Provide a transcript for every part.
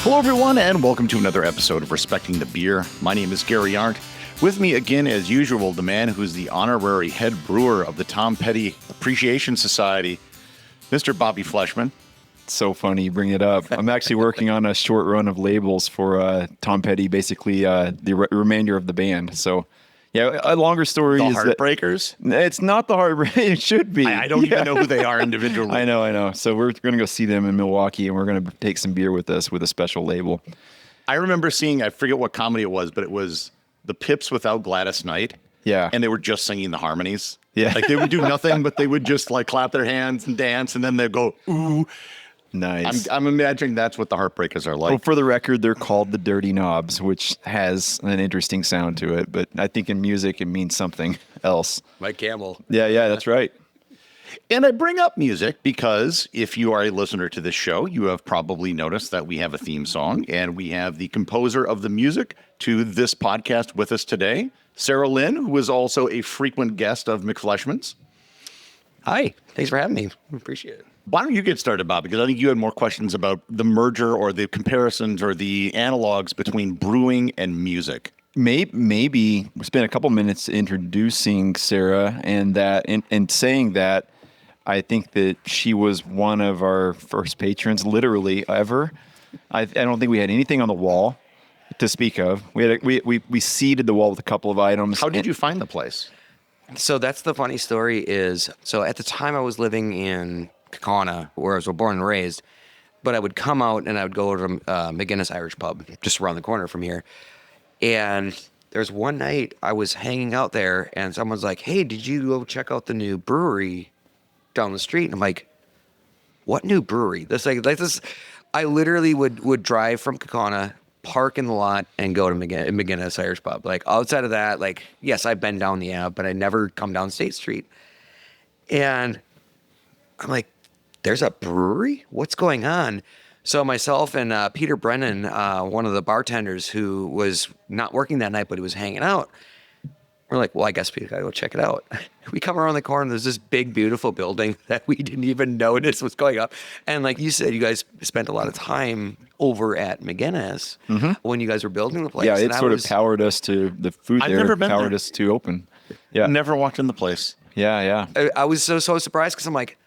Hello, everyone, and welcome to another episode of Respecting the Beer. My name is Gary Arndt. With me again, as usual, the man who's the honorary head brewer of the Tom Petty Appreciation Society, Mr. Bobby McFleshman. So funny you bring it up. I'm actually working on a short run of labels for Tom Petty, basically the remainder of the band. So, yeah, a longer story is Heartbreakers? It's not the Heartbreakers. It should be. I don't even know who they are individually. I know. So we're going to go see them in Milwaukee, and we're going to take some beer with us with a special label. I remember seeing, I forget what comedy it was, but it was the Pips without Gladys Knight. Yeah. And they were just singing the harmonies. Yeah. Like they would do nothing, but they would just like clap their hands and dance, and then they'd go, ooh. Nice. I'm imagining that's what the Heartbreakers are like. Well, for the record, they're called the Dirty Knobs, which has an interesting sound to it. But I think in music, it means something else. Mike Campbell. Yeah, that's right. And I bring up music because if you are a listener to this show, you have probably noticed that we have a theme song, and we have the composer of the music to this podcast with us today, Sarah Lynn, who is also a frequent guest of McFleshman's. Hi, thanks for having me. Appreciate it. Why don't you get started, Bob? Because I think you had more questions about the merger or the comparisons or the analogs between brewing and music. Maybe we spend a couple minutes introducing Sarah and saying that I think that she was one of our first patrons, literally ever. I don't think we had anything on the wall to speak of. We seeded the wall with a couple of items. How did you find the place? So that's the funny story so at the time I was living in Kaukauna, where I was born and raised, but I would come out and I would go to McGinnis Irish Pub, just around the corner from here. And there's one night I was hanging out there and someone's like, hey, did you go check out the new brewery down the street? And I'm like, what new brewery? This I literally would drive from Kaukauna, park in the lot, and go to McGinnis Irish Pub. Like, outside of that, like, yes, I've been down the Ave, but I never come down State Street. And I'm like, there's a brewery? What's going on? So myself and Peter Brennan, one of the bartenders who was not working that night, but he was hanging out, we're like, well, I guess we gotta go check it out. We come around the corner, there's this big, beautiful building that we didn't even notice was going up. And like you said, you guys spent a lot of time over at McGinnis when you guys were building the place. Yeah, it sort of powered us to the food. I've never been powered there. us to open. Yeah, Never walked in the place. Yeah. I was so surprised because I'm like,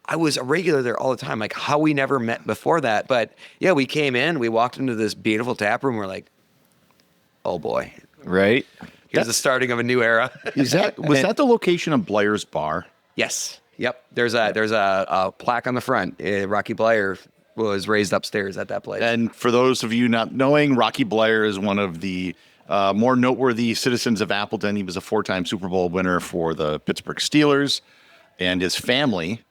I was a regular there all the time, like how we never met before that. But yeah, we came in, we walked into this beautiful tap room. We're like, oh boy. Right. Here's the starting of a new era. Was that the location of Blair's Bar? Yes. Yep. There's a plaque on the front. Rocky Blair was raised upstairs at that place. And for those of you not knowing, Rocky Blair is one of the more noteworthy citizens of Appleton. He was a 4-time Super Bowl winner for the Pittsburgh Steelers, and his family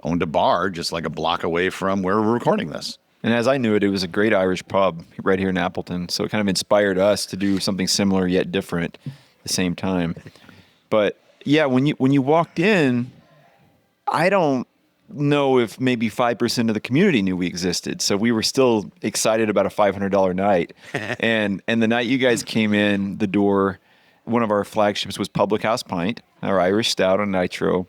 owned a bar just like a block away from where we're recording this. And as I knew it, it was a great Irish pub right here in Appleton. So it kind of inspired us to do something similar yet different at the same time. But yeah, when you walked in, I don't know if maybe 5% of the community knew we existed. So we were still excited about a $500 night. and the night you guys came in the door, one of our flagships was Public House Pint, our Irish Stout on Nitro.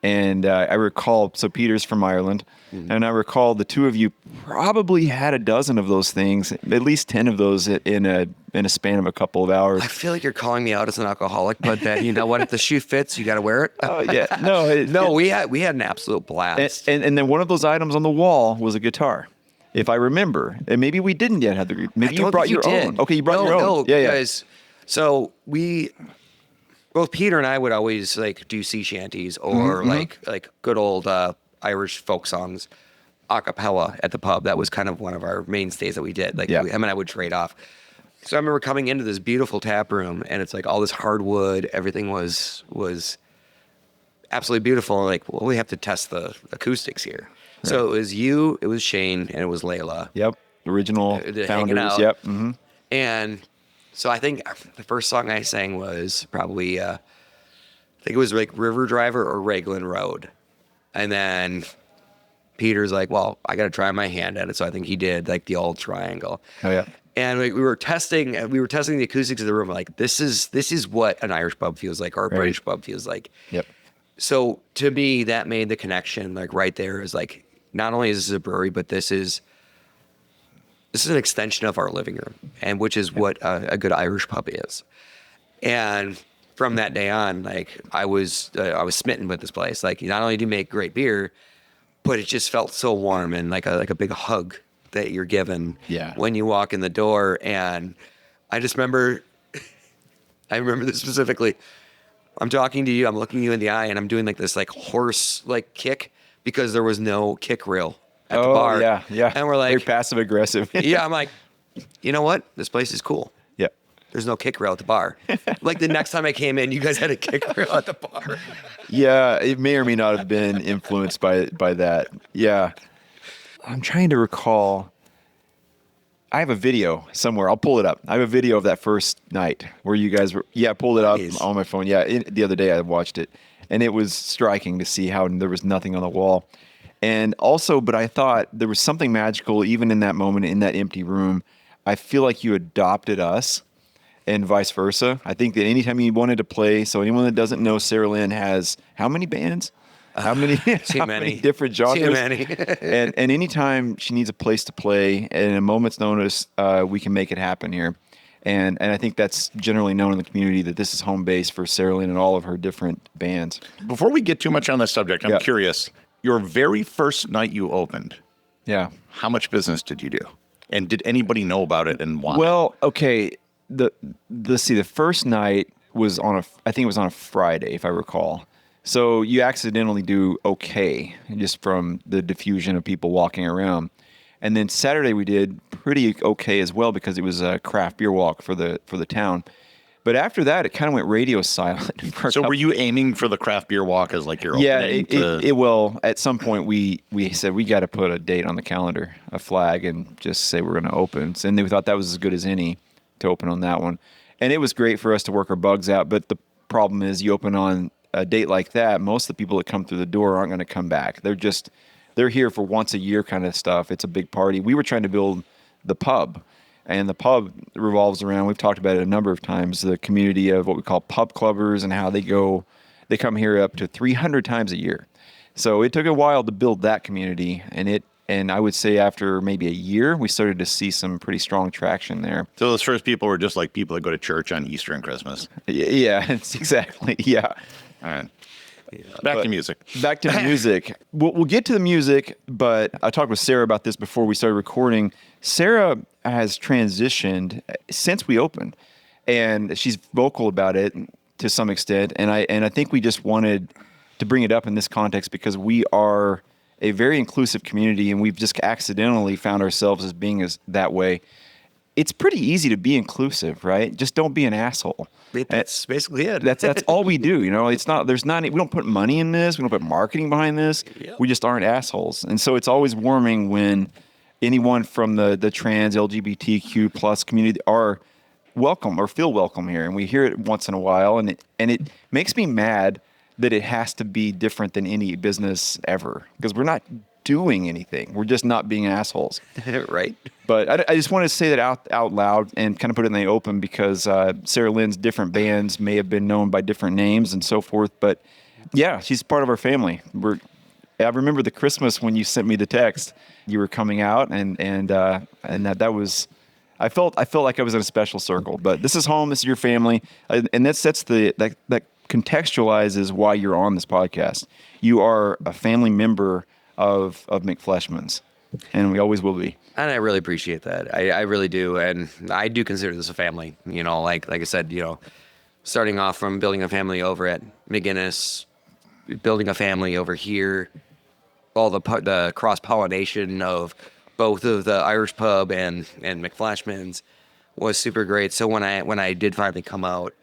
And I recall, so Peter's from Ireland, and I recall the two of you probably had a dozen of those things, at least 10 of those in a span of a couple of hours. I feel like you're calling me out as an alcoholic, but that, you know what, if the shoe fits, you got to wear it. Oh yeah, we had an absolute blast. And then one of those items on the wall was a guitar, if I remember. And maybe we didn't yet have maybe you brought your own. Okay, you brought your own. No, guys. So both Peter and I would always like do sea shanties or like good old Irish folk songs, a cappella at the pub. That was kind of one of our mainstays that we did. Like him and I would trade off. So I remember coming into this beautiful tap room, and it's like all this hardwood. Everything was absolutely beautiful. Like, well, we have to test the acoustics here. Right. So it was you, it was Shane, and it was Layla. Yep, original founders. Yep. Mm-hmm. And so I think the first song I sang was probably, I think it was like River Driver or Raglan Road. And then Peter's like, well, I got to try my hand at it. So I think he did like the old triangle. Oh, yeah. And we were testing the acoustics of the room. Like, this is what an Irish pub feels like or a British pub feels like. Yep. So to me, that made the connection like right there is like, not only is this a brewery, but this is this is an extension of our living room, and which is what a good Irish pub is. And from that day on, like I was smitten with this place. Like not only do you make great beer, but it just felt so warm and like a big hug that you're given when you walk in the door. And I just remember, I remember this specifically. I'm talking to you, I'm looking you in the eye, and I'm doing like this like horse like kick because there was no kick rail at the bar. Yeah. And we're like, very passive aggressive. yeah, I'm like, you know what? This place is cool. Yeah. There's no kick rail at the bar. Like the next time I came in, you guys had a kick rail at the bar. Yeah, it may or may not have been influenced by that. Yeah. I'm trying to recall. I have a video somewhere. I'll pull it up. I have a video of that first night where you guys were. Yeah, I pulled it up on my phone. Yeah, the other day I watched it, and it was striking to see how there was nothing on the wall. And also, but I thought there was something magical even in that moment, in that empty room. I feel like you adopted us and vice versa. I think that anytime you wanted to play, so anyone that doesn't know, Sarah Lynn has how many bands? How many? Too many different genres? Too many. and anytime she needs a place to play, and in a moment's notice, we can make it happen here. And I think that's generally known in the community that this is home base for Sarah Lynn and all of her different bands. Before we get too much on this subject, I'm curious. Your very first night you opened, how much business did you do? And did anybody know about it and why? Well, okay. The first night was I think it was on a Friday, if I recall. So you accidentally do okay just from the diffusion of people walking around. And then Saturday we did pretty okay as well because it was a craft beer walk for the town. But after that, it kind of went radio silent. So were you aiming for the craft beer walk as like your opening? It will. At some point, we said we got to put a date on the calendar, a flag, and just say we're going to open. And we thought that was as good as any to open on that one. And it was great for us to work our bugs out. But the problem is you open on a date like that, most of the people that come through the door aren't going to come back. They're here for once a year kind of stuff. It's a big party. We were trying to build the pub, and the pub revolves around, we've talked about it a number of times, the community of what we call pub clubbers and how they come here up to 300 times a year. So it took a while to build that community, and I would say after maybe a year, we started to see some pretty strong traction there. So those first people were just like people that go to church on Easter and Christmas. Yeah, it's exactly, yeah. All right. Back to music. Back to music. We'll get to the music, but I talked with Sarah about this before we started recording. Sarah has transitioned since we opened, and she's vocal about it to some extent. And I think we just wanted to bring it up in this context because we are a very inclusive community, and we've just accidentally found ourselves as being that way. It's pretty easy to be inclusive, right? Just don't be an asshole. That's basically it. That's all we do. You know, we don't put money in this. We don't put marketing behind this. Yep. We just aren't assholes. And so it's always warming when anyone from the trans LGBTQ plus community are welcome or feel welcome here. And we hear it once in a while. And it makes me mad that it has to be different than any business ever, because we're not doing anything. We're just not being assholes. Right. But I just wanted to say that out loud and kind of put it in the open because Sarah Lynn's different bands may have been known by different names and so forth. But yeah, she's part of our family. I remember the Christmas when you sent me the text. You were coming out, and that was. I felt like I was in a special circle. But this is home. This is your family, and that contextualizes why you're on this podcast. You are a family member of McFleshman's, and we always will be. And I really appreciate that. I really do. And I do consider this a family, you know, like I said, you know, starting off from building a family over at McGinnis, building a family over here, all the cross-pollination of both of the Irish pub and McFleshman's was super great. So when I did finally come out,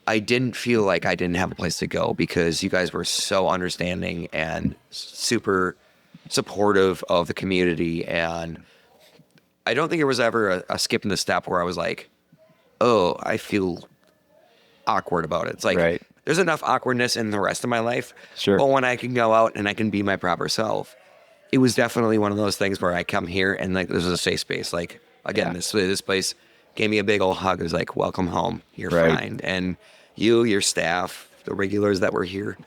I didn't feel like I didn't have a place to go because you guys were so understanding and super supportive of the community. And I don't think there was ever a skip in the step where I was like, oh, I feel awkward about it. It's like, right. There's enough awkwardness in the rest of my life. Sure. But when I can go out and I can be my proper self, it was definitely one of those things where I come here and like, this is a safe space. Like, again, this place gave me a big old hug. It was like, welcome home. You're fine. And you, your staff, the regulars that were here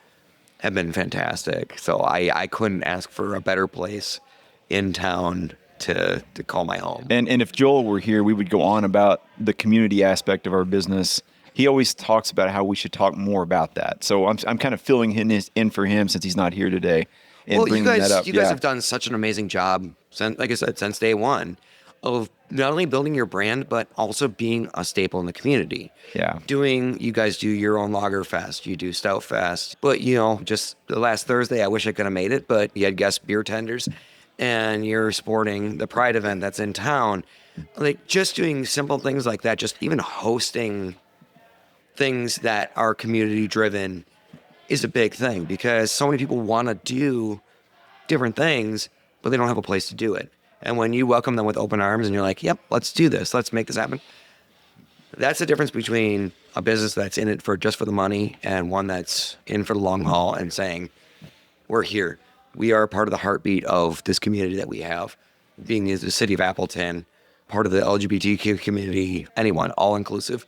have been fantastic. So I couldn't ask for a better place in town to call my home. And if Joel were here, we would go on about the community aspect of our business. He always talks about how we should talk more about that. So I'm kind of filling in for him since he's not here today. And Well, bringing that up. you guys have done such an amazing job, like I said, since day one, of not only building your brand, but also being a staple in the community. Yeah. You guys do your own Lager Fest, you do Stout Fest, but just the last Thursday, I wish I could have made it, but you had guest beer tenders, and you're supporting the Pride event that's in town. Like, just doing simple things like that, just even hosting things that are community driven is a big thing, because so many people want to do different things, but they don't have a place to do it. And when you welcome them with open arms and you're like, yep, let's do this, let's make this happen. That's the difference between a business that's in it for just for the money and one that's in for the long haul and saying, we're here. We are part of the heartbeat of this community that we have, being the city of Appleton, part of the LGBTQ community, anyone, all inclusive.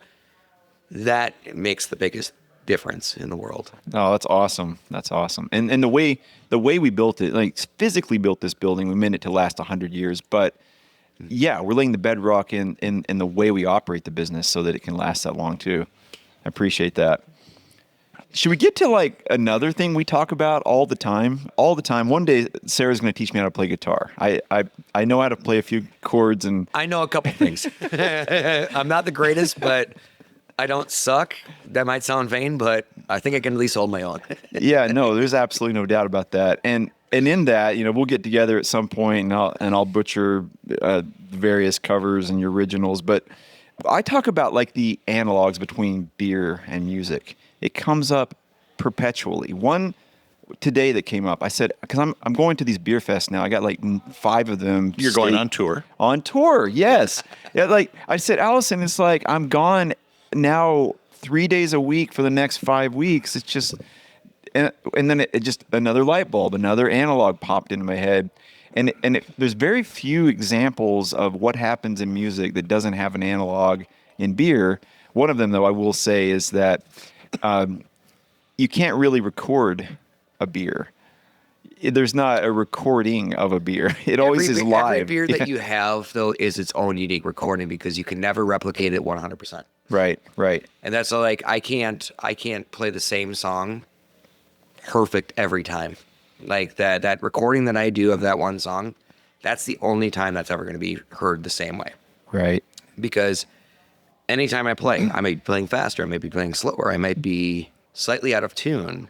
That makes the biggest difference in the world. Oh, that's awesome. That's awesome. And the way we built it, like physically built this building, we meant it to last 100 years. But yeah, we're laying the bedrock in the way we operate the business so that it can last that long too. I appreciate that. Should we get to like another thing we talk about all the time? All the time. One day, Sarah's going to teach me how to play guitar. I know how to play a few chords, and I know a couple things. I'm not the greatest, but I don't suck. That might sound vain, but I think I can at least hold my own. yeah, no, there's absolutely no doubt about that. And in that, we'll get together at some point, and I'll butcher various covers and your originals. But I talk about like the analogs between beer and music. It comes up perpetually. One today that came up, I said, because I'm going to these beer fests now. I got like 5 of them. You're going on tour. On tour, yes. Yeah, like I said, Allison, it's like I'm gone now 3 days a week for the next 5 weeks. It's just, and then it just another light bulb, another analog popped into my head. And there's very few examples of what happens in music that doesn't have an analog in beer. One of them, though, I will say, is that you can't really record a beer. There's not a recording of a beer. It always is live. Every beer that you have, though, is its own unique recording because you can never replicate it 100%. Right. And that's like I can't play the same song perfect every time. Like that recording that I do of that one song, that's the only time that's ever going to be heard the same way. Right. Because anytime I play, I might be playing faster, I might be playing slower, I might be slightly out of tune.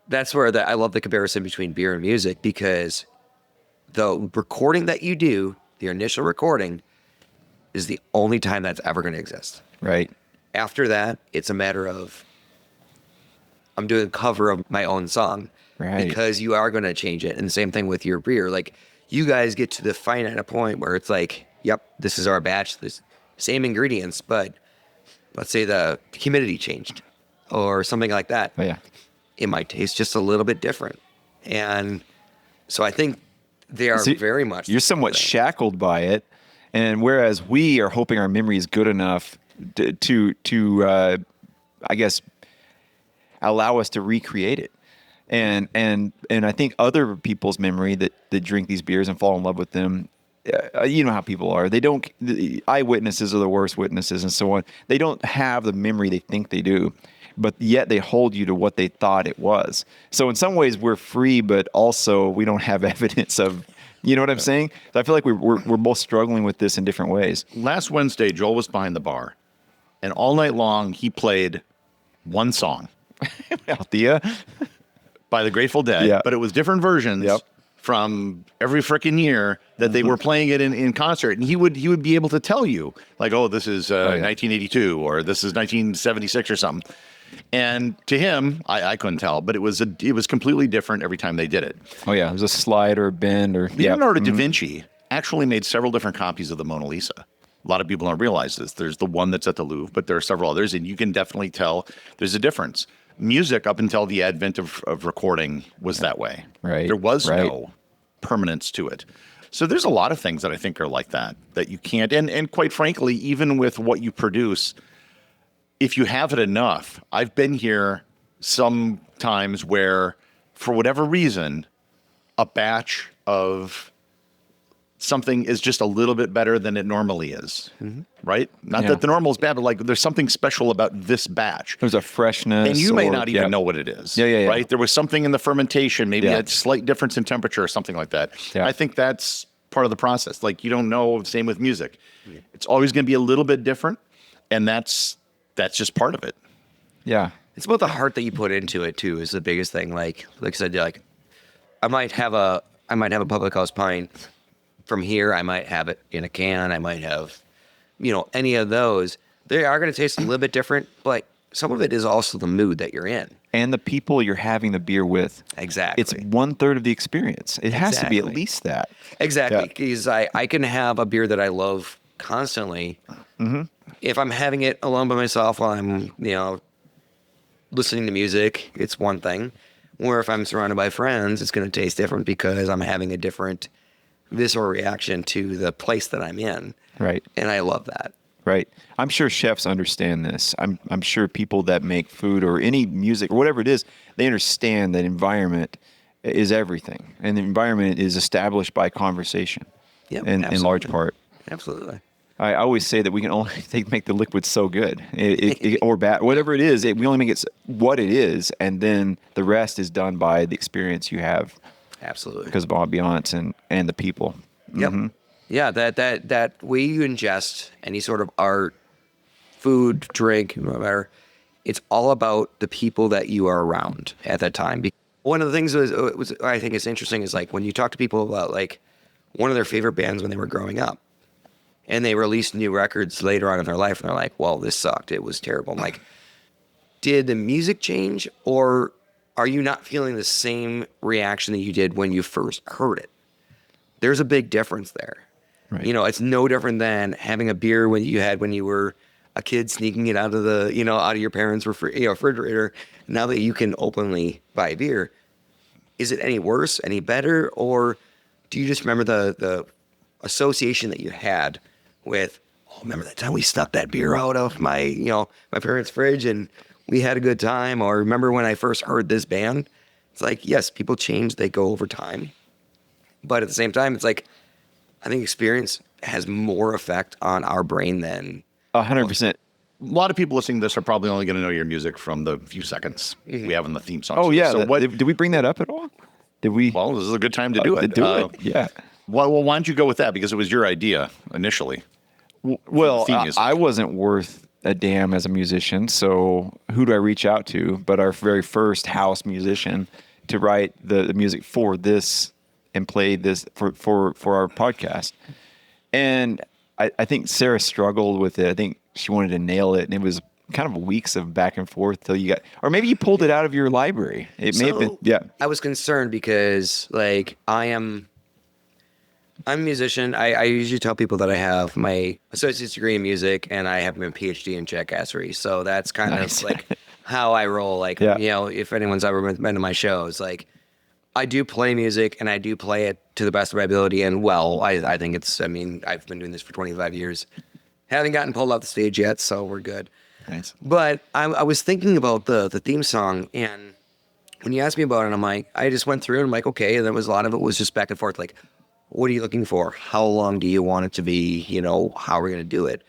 That's where I love the comparison between beer and music, because the recording that you do, the initial recording, is the only time that's ever going to exist. Right. After that, it's a matter of I'm doing a cover of my own song. Right. Because you are going to change it. And the same thing with your beer. Like, you guys get to the finite point where it's like, yep, this is our batch, this same ingredients, but let's say the humidity changed or something like that. Oh, yeah. It might taste just a little bit different. And so I think they are very much. You're somewhat shackled by it. And whereas we are hoping our memory is good enough to I guess, allow us to recreate it. And I think other people's memory that drink these beers and fall in love with them, you know how people are. The eyewitnesses are the worst witnesses and so on. They don't have the memory they think they do, but yet they hold you to what they thought it was. So in some ways we're free, but also we don't have evidence of, you know what I'm saying? So I feel like we're both struggling with this in different ways. Last Wednesday, Joel was behind the bar, and all night long he played one song. Althea? By the Grateful Dead, Yeah. but it was different versions from every frickin' year that they were playing it in concert. And he would be able to tell you, like, oh, this is 1982 or this is 1976 or something. And to him, I couldn't tell, but it was completely different every time they did it. Oh, yeah. There's a slide or a bend or... Leonardo da Vinci actually made several different copies of the Mona Lisa. A lot of people don't realize this. There's the one that's at the Louvre, but there are several others, and you can definitely tell there's a difference. Music, up until the advent of recording, was that way. Right. There was no permanence to it. So there's a lot of things that I think are like that you can't. And quite frankly, even with what you produce, if you have it enough, I've been here some times where, for whatever reason, a batch of something is just a little bit better than it normally is, right? Not Yeah. that the normal is bad, but like there's something special about this batch. There's a freshness. And you may or- not even yeah. know what it is, Yeah. right? There was something in the fermentation, maybe Yeah. a slight difference in temperature or something like that. Yeah. I think that's part of the process. Like you don't know, same with music. It's always going to be a little bit different, and that's just part of it. Yeah. It's about the heart that you put into it too is the biggest thing. Like I said, like I might have a public house pint from here. I might have it in a can. I might have, any of those. They are going to taste a little bit different, but some of it is also the mood that you're in. And the people you're having the beer with. Exactly. It's 1/3 of the experience. It has to be at Exactly. least that. Exactly. Yeah. Because I can have a beer that I love constantly. If I'm having it alone by myself while I'm, listening to music, it's one thing. Or if I'm surrounded by friends, it's going to taste different because I'm having a different visceral reaction to the place that I'm in. Right. And I love that. Right. I'm sure chefs understand this. I'm sure people that make food or any music or whatever it is, they understand that environment is everything. And the environment is established by conversation. Yep, in large absolutely. part. Absolutely. I always say that we can only make the liquid so good or bad, whatever it is. We only make it what it is, and then the rest is done by the experience you have Absolutely. because of ambiance and the people. Yep. Yeah, that way you ingest any sort of art, food, drink, whatever, it's all about the people that you are around at that time. One of the things was I think is interesting is like when you talk to people about like one of their favorite bands when they were growing up, and they released new records later on in their life, and they're like, well, this sucked. It was terrible. I'm like, did the music change, or are you not feeling the same reaction that you did when you first heard it? There's a big difference there. Right. It's no different than having a beer when you were a kid, sneaking it out of out of your parents' refrigerator. Now that you can openly buy beer, is it any worse, any better, or do you just remember the association that you had with, remember that time we stuck that beer out of my parents' fridge and we had a good time? Or remember when I first heard this band? It's like, yes, people change, they go over time. But at the same time, it's like, I think experience has more effect on our brain than 100%. A lot of people listening to this are probably only going to know your music from the few seconds we have in the theme song. Oh yeah. So what? Did we bring that up at all? Did we? Well, this is a good time to do it. Yeah. Well, why don't you go with that? Because it was your idea initially. Well, Theme music. I wasn't worth a damn as a musician, so who do I reach out to but our very first house musician to write the music for this and play this for our podcast? And I think Sarah struggled with it. I think she wanted to nail it, and it was kind of weeks of back and forth till you got, or maybe you pulled it out of your library. It may have been, yeah. I was concerned because like I'm a musician. I usually tell people that I have my associate's degree in music and I have my PhD in jackassery. So that's kind Nice. of like how I roll. Like, Yeah. if anyone's ever been to my shows, like I do play music and I do play it to the best of my ability. And well, I think I've been doing this for 25 years. Haven't gotten pulled off the stage yet, so we're good. Nice. But I was thinking about the theme song, and when you asked me about it, I'm like, I just went through and I'm like, okay. And there was a lot of it was just back and forth. Like, what are you looking for? How long do you want it to be? How are we going to do it?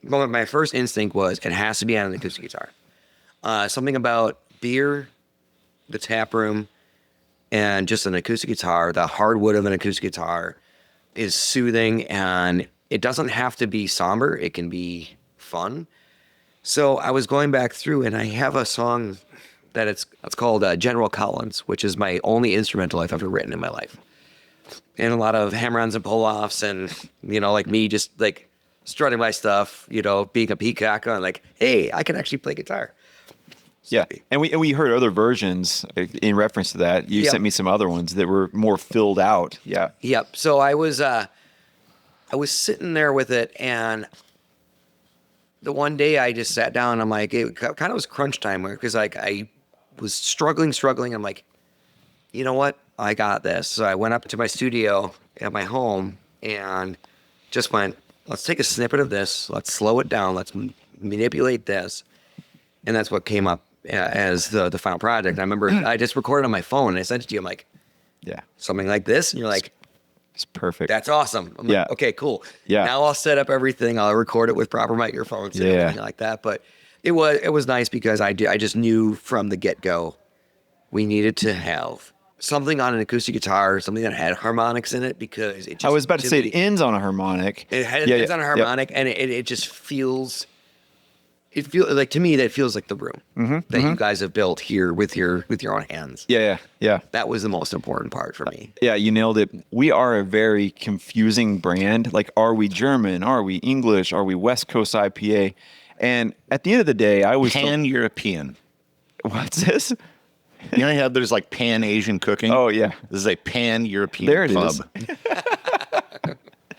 But my first instinct was it has to be on an acoustic guitar. Something about beer, the tap room, and just an acoustic guitar, the hardwood of an acoustic guitar is soothing, and it doesn't have to be somber. It can be fun. So I was going back through, and I have a song that it's called General Collins, which is my only instrumental I've ever written in my life. And a lot of hammer-ons and pull-offs and, like me just like strutting my stuff, being a peacock on like, hey, I can actually play guitar. Yeah, and we heard other versions in reference to that. You Yep. sent me some other ones that were more filled out. Yeah. Yep. So I was sitting there with it, and the one day I just sat down. I'm like, it kind of was crunch time because like I was struggling. I'm like, you know what? I got this. So I went up to my studio at my home and just went, let's take a snippet of this. Let's slow it down. Let's manipulate this. And that's what came up as the final project. I remember I just recorded on my phone and I sent it to you. I'm like, Yeah. something like this. And you're like, It's perfect. That's awesome. I'm Yeah. like, okay, cool. Yeah. Now I'll set up everything. I'll record it with proper microphones and Yeah. everything like that. But it was nice because I just knew from the get-go we needed to have something on an acoustic guitar, something that had harmonics in it, because it just, I was about to say me, it ends on a harmonic. it's on a harmonic, and it just feels. It feels like, to me, that feels like the room that you guys have built here with your own hands. Yeah. That was the most important part for me. Yeah, you nailed it. We are a very confusing brand. Like, are we German? Are we English? Are we West Coast IPA? And at the end of the day, I was Pan-European. What's this? You know how there's like Pan-Asian cooking? Oh, yeah. This is a Pan-European There it pub. is.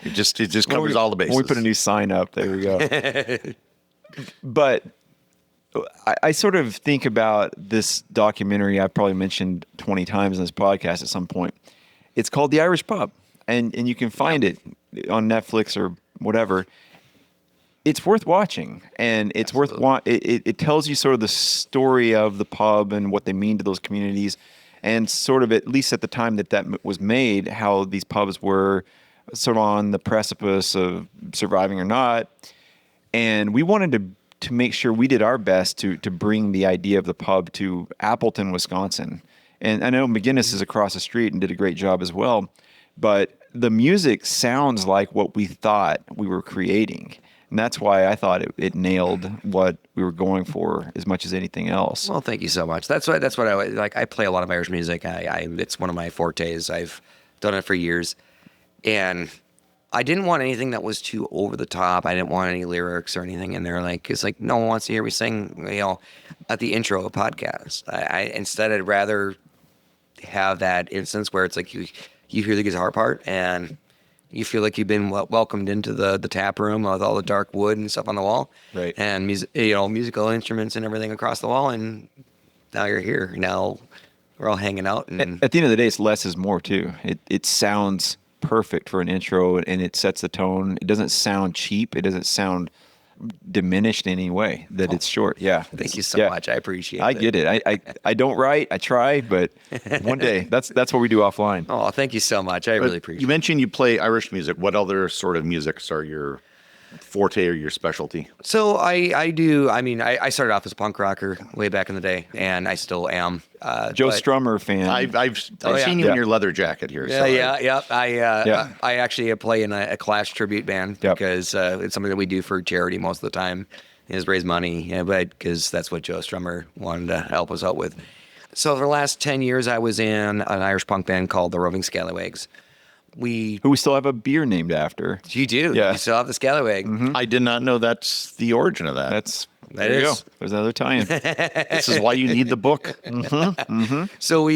It just covers all the bases. When we put a new sign up, there we go. But I sort of think about this documentary I've probably mentioned 20 times in this podcast at some point. It's called The Irish Pub, and you can find it on Netflix or whatever. It's worth watching, and it's it tells you sort of the story of the pub and what they mean to those communities, and sort of, at least at the time that was made, how these pubs were sort of on the precipice of surviving or not. And we wanted to make sure we did our best to bring the idea of the pub to Appleton, Wisconsin. And I know McGinnis is across the street and did a great job as well, but the music sounds like what we thought we were creating. And that's why I thought it nailed what we were going for as much as anything else. Well, thank you so much. That's what I like. I play a lot of Irish music. It's one of my fortes. I've done it for years, and I didn't want anything that was too over the top. I didn't want any lyrics or anything in there. Like, it's like no one wants to hear me sing, at the intro of a podcast. Instead, I'd rather have that instance where it's like you hear the guitar part and you feel like you've been welcomed into the tap room with all the dark wood and stuff on the wall, right? And musical instruments and everything across the wall. And now you're here. Now we're all hanging out. And at the end of the day, it's less is more too. It sounds perfect for an intro, and it sets the tone. It doesn't sound cheap. It doesn't sound diminished in any way that it's short. Yeah. Thank you so much. I appreciate it. I get it. I don't write. I try, but one day that's what we do offline. Oh, thank you so much. I really appreciate it. You mentioned you play Irish music. What other sort of musics are your forte or your specialty? So I do. I mean, I started off as a punk rocker way back in the day, and I still am. Joe Strummer fan. I've seen you in your leather jacket here. Yeah. I actually play in a Clash tribute band because it's something that we do for charity most of the time, is raise money. But because that's what Joe Strummer wanted to help us out with. So for the last 10 years, I was in an Irish punk band called the Roving Scalawags. Who we still have a beer named after. You do. Yeah. You still have the Scalawag. Mm-hmm. I did not know that's the origin of that. There you go. There's another tie-in. This is why you need the book. Mm-hmm. Mm-hmm. So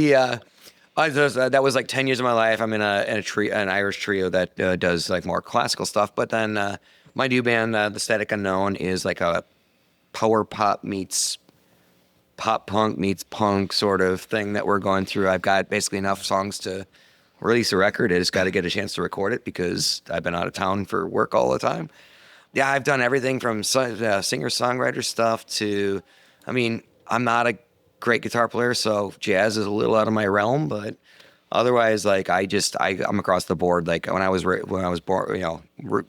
that was like 10 years of my life. I'm in an Irish trio that does like more classical stuff. But then my new band, The Static Unknown, is like a power pop meets pop punk meets punk sort of thing that we're going through. I've got basically enough songs to release a record. I just got to get a chance to record it because I've been out of town for work all the time. Yeah, I've done everything from singer-songwriter stuff to, I mean, I'm not a great guitar player, so jazz is a little out of my realm, but otherwise, like, I'm across the board. Like, when I was born,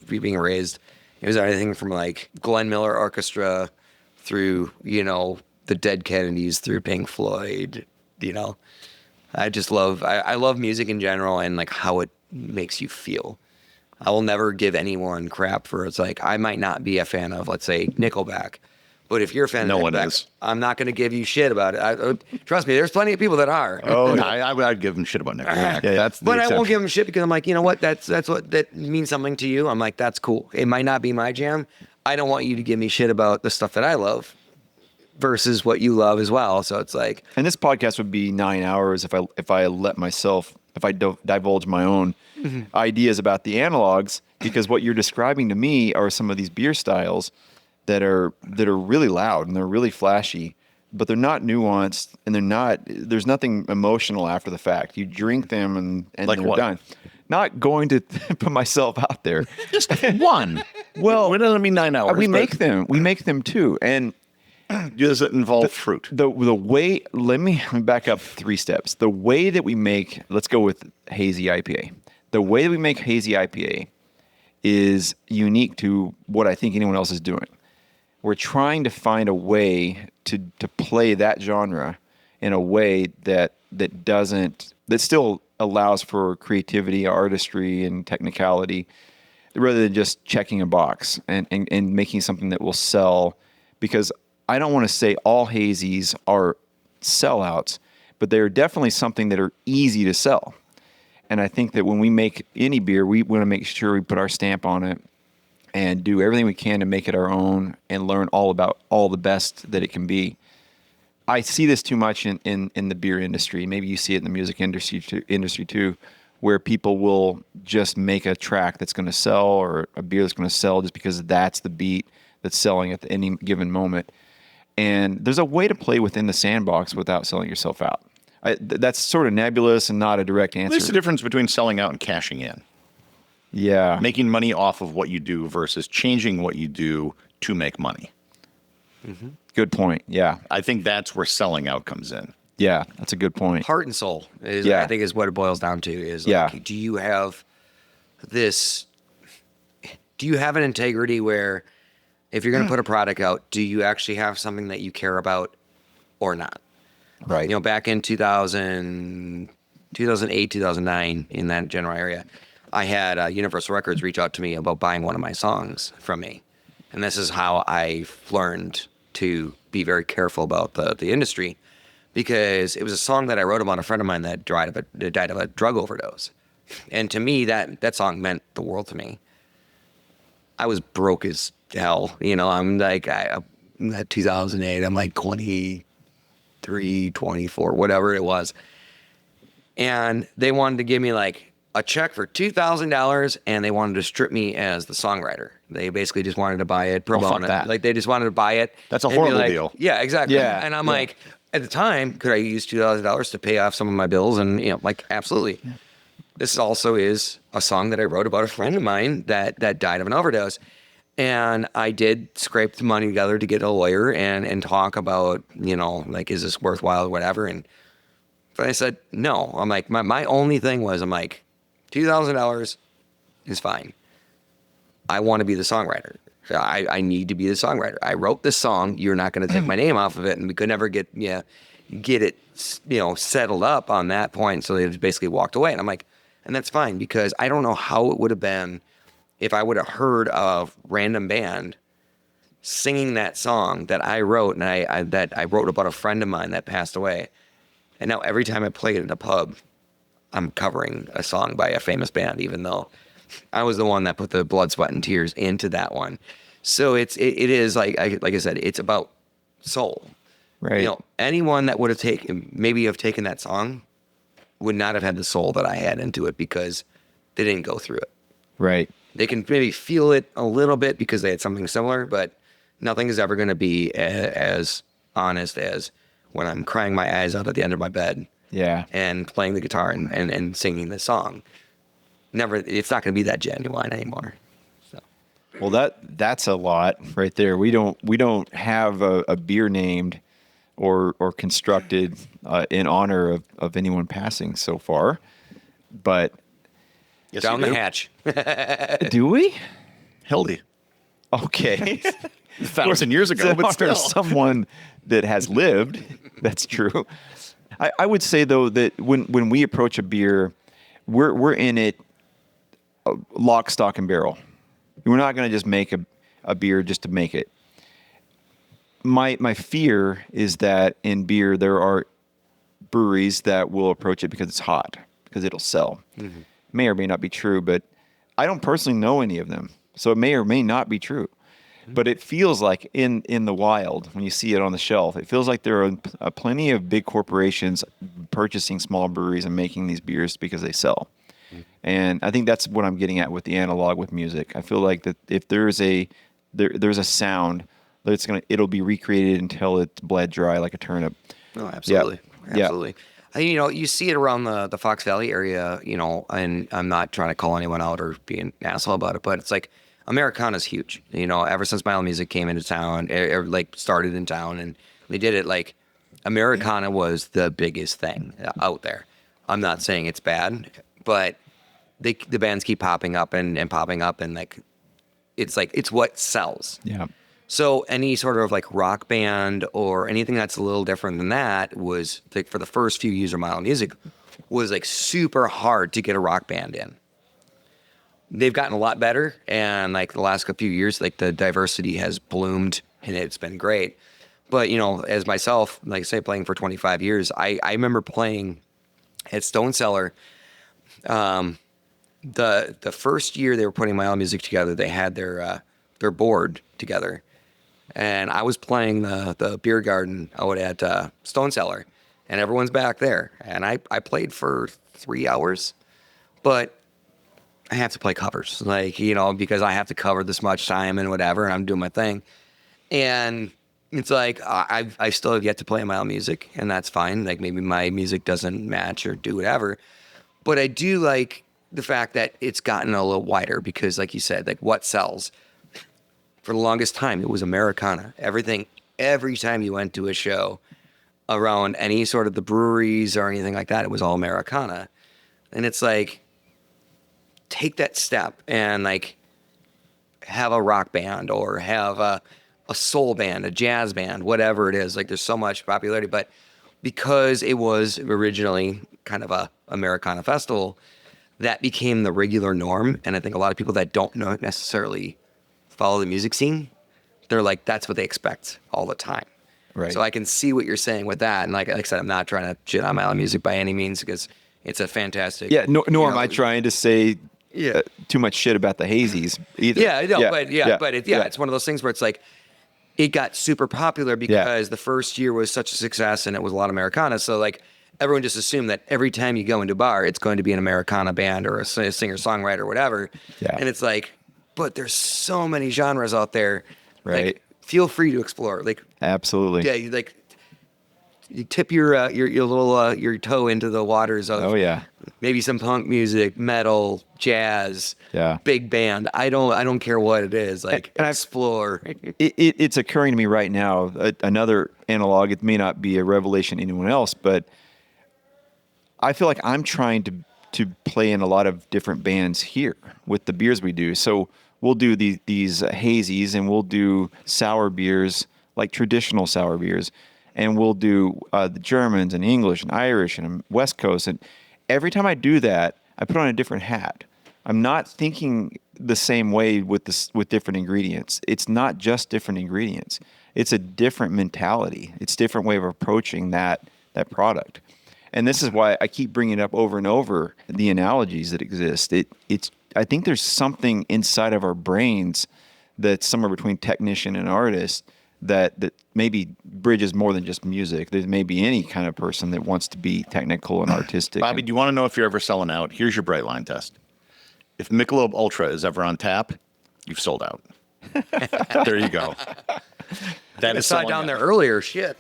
being raised, it was everything from like Glenn Miller Orchestra through, the Dead Kennedys, through Pink Floyd, I just I love music in general and like how it makes you feel. I will never give anyone crap for it's like, I might not be a fan of, let's say, Nickelback, but if you're a fan of Nickelback, I'm not going to give you shit about it. Trust me, there's plenty of people that are. Oh, no, I'd give them shit about Nickelback. But I won't give them shit because I'm like, you know what? That's what that means something to you. I'm like, that's cool. It might not be my jam. I don't want you to give me shit about the stuff that I love versus what you love as well. So it's like, and this podcast would be 9 hours if I divulge my own ideas about the analogs, because what you're describing to me are some of these beer styles that are really loud and they're really flashy, but they're not nuanced and there's nothing emotional after the fact. You drink them and like they're what? done. Not going to put myself out there. Just one. Well, it doesn't mean 9 hours. We make them too. And does it involve fruit? The way, let me back up 3 steps. The way that we make, let's go with hazy IPA. the way that we make hazy IPA is unique to what I think anyone else is doing. We're trying to find a way to play that genre in a way that still allows for creativity, artistry, and technicality, rather than just checking a box and making something that will sell. Because I don't want to say all hazies are sellouts, but they're definitely something that are easy to sell. And I think that when we make any beer, we want to make sure we put our stamp on it and do everything we can to make it our own and learn all about all the best that it can be. I see this too much in the beer industry. Maybe you see it in the music industry too, where people will just make a track that's going to sell or a beer that's going to sell just because that's the beat that's selling at any given moment. And there's a way to play within the sandbox without selling yourself out. That's sort of nebulous and not a direct answer. There's a difference between selling out and cashing in. Yeah. Making money off of what you do versus changing what you do to make money. Mm-hmm. Good point. Yeah. I think that's where selling out comes in. Yeah, that's a good point. Heart and soul is, Yeah. I think, is what it boils down to. Is Yeah. do you have this? Do you have an integrity where, if you're going to put a product out, do you actually have something that you care about, or not? Right. You know, back in 2008, 2009, in that general area, I had Universal Records reach out to me about buying one of my songs from me, and this is how I've learned to be very careful about the industry. Because it was a song that I wrote about a friend of mine that died of a drug overdose. And to me, that song meant the world to me. I was broke as hell. You know, I'm like, at 2008, I'm like 23, 24, whatever it was. And they wanted to give me like a check for $2,000, and they wanted to strip me as the songwriter. They basically just wanted to buy it, pro fuck bono. that. Like, they just wanted to buy it. That's a and be horrible like, deal. Yeah, exactly. Yeah, And I'm yeah. like, at the time, could I use $2,000 to pay off some of my bills? And, you know, like, absolutely. Yeah. This also is a song that I wrote about a friend of mine that died of an overdose. And I did scrape the money together to get a lawyer and talk about, you know, like, is this worthwhile or whatever? But I said, no. I'm like, my only thing was, I'm like, $2,000 is fine. I want to be the songwriter. I need to be the songwriter. I wrote this song. You're not going to take my name off of it. And we could never get it, you know, settled up on that point. So they just basically walked away. And I'm like, and that's fine, because I don't know how it would have been if I would have heard a random band singing that song that I wrote, and I wrote about a friend of mine that passed away. And now every time I play it in a pub, I'm covering a song by a famous band, even though I was the one that put the blood, sweat, and tears into that one. So it is like I said, it's about soul. Right. You know, anyone that would have taken that song would not have had the soul that I had into it, because they didn't go through it. Right. They can maybe feel it a little bit because they had something similar, but nothing is ever going to be as honest as when I'm crying my eyes out at the end of my bed. Yeah. And playing the guitar and singing the song. It's not going to be that genuine anymore. So. Well, that's a lot right there. We don't have a beer named or constructed in honor of anyone passing so far, but Yes, down you the do. hatch. do we? Hildy. Okay. 1,000 years ago, To but honor still. someone that has lived. That's true. I would say though that when we approach a beer, we're in it lock, stock, and barrel. We're not going to just make a beer just to make it. My fear is that in beer there are breweries that will approach it because it's hot, because it'll sell. Mm-hmm. May or may not be true, but I don't personally know any of them, so it may or may not be true. But it feels like in the wild, when you see it on the shelf, it feels like there are plenty of big corporations purchasing small breweries and making these beers because they sell. And I think that's what I'm getting at with the analog with music. I feel like that if there's a sound, that it'll be recreated until it's bled dry like a turnip. No, absolutely. Yeah. Absolutely. You know, you see it around the Fox Valley area, you know, and I'm not trying to call anyone out or be an asshole about it, but it's like, Americana's huge. You know, ever since Mile Music came into town, like started in town, and they did it, like, Americana was the biggest thing out there. I'm not saying it's bad, but the bands keep popping up and popping up, and like it's what sells. Yeah. So any sort of like rock band or anything that's a little different than that was like for the first few years of Mile Music was like super hard to get a rock band in. They've gotten a lot better, and like the last few years, like the diversity has bloomed and it's been great. But you know, as myself, like I say, playing for 25 years, I remember playing at Stone Cellar. The first year they were putting Mile Music together, they had their board together, and I was playing the beer garden out at Stone Cellar, and everyone's back there, and I played for 3 hours, but I have to play covers, like, you know, because I have to cover this much time and whatever, and I'm doing my thing, and it's like I still have yet to play Mile Music, and that's fine. Like maybe my music doesn't match or do whatever, but I do like the fact that it's gotten a little wider because, like you said, like what sells. For the longest time, it was Americana. Everything, every time you went to a show around any sort of the breweries or anything like that, it was all Americana. And it's like, take that step and like have a rock band or have a soul band, a jazz band, whatever it is. Like there's so much popularity, but because it was originally kind of a Americana festival, that became the regular norm. And I think a lot of people that don't know necessarily follow the music scene, they're like, that's what they expect all the time. Right. So I can see what you're saying with that. And like I said, I'm not trying to shit on Mile Music by any means because it's a fantastic. Yeah, nor am I trying to say too much shit about the hazies either. Yeah, I know, but it's one of those things where it's like, it got super popular because the first year was such a success and it was a lot of Americana. So like everyone just assumed that every time you go into a bar, it's going to be an Americana band or a singer-songwriter or whatever. Yeah. And it's like, but there's so many genres out there. Right. Like, feel free to explore. Like absolutely. Yeah, you tip your little your toe into the waters of maybe some punk music, metal, jazz, big band. I don't care what it is. Like and explore. It's occurring to me right now. Another analog. It may not be a revelation to anyone else, but I feel like I'm trying to play in a lot of different bands here with the beers we do. So we'll do these hazies, and we'll do sour beers, like traditional sour beers. And we'll do the Germans and English and Irish and West Coast. And every time I do that, I put on a different hat. I'm not thinking the same way with different ingredients. It's not just different ingredients. It's a different mentality. It's a different way of approaching that product. And this is why I keep bringing it up over and over, the analogies that exist. I think there's something inside of our brains that's somewhere between technician and artist that maybe bridges more than just music. There may be any kind of person that wants to be technical and artistic. Bobby, do you want to know if you're ever selling out? Here's your bright line test. If Michelob Ultra is ever on tap, you've sold out. There you go. That is selling down there earlier. Shit.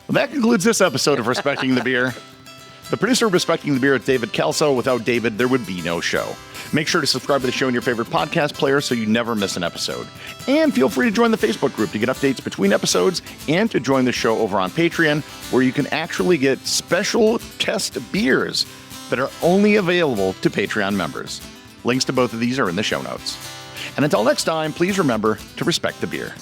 Well, that concludes this episode of Respecting the Beer. The producer of Respecting the Beer is David Kelso. Without David, there would be no show. Make sure to subscribe to the show in your favorite podcast player so you never miss an episode. And feel free to join the Facebook group to get updates between episodes and to join the show over on Patreon, where you can actually get special test beers that are only available to Patreon members. Links to both of these are in the show notes. And until next time, please remember to respect the beer.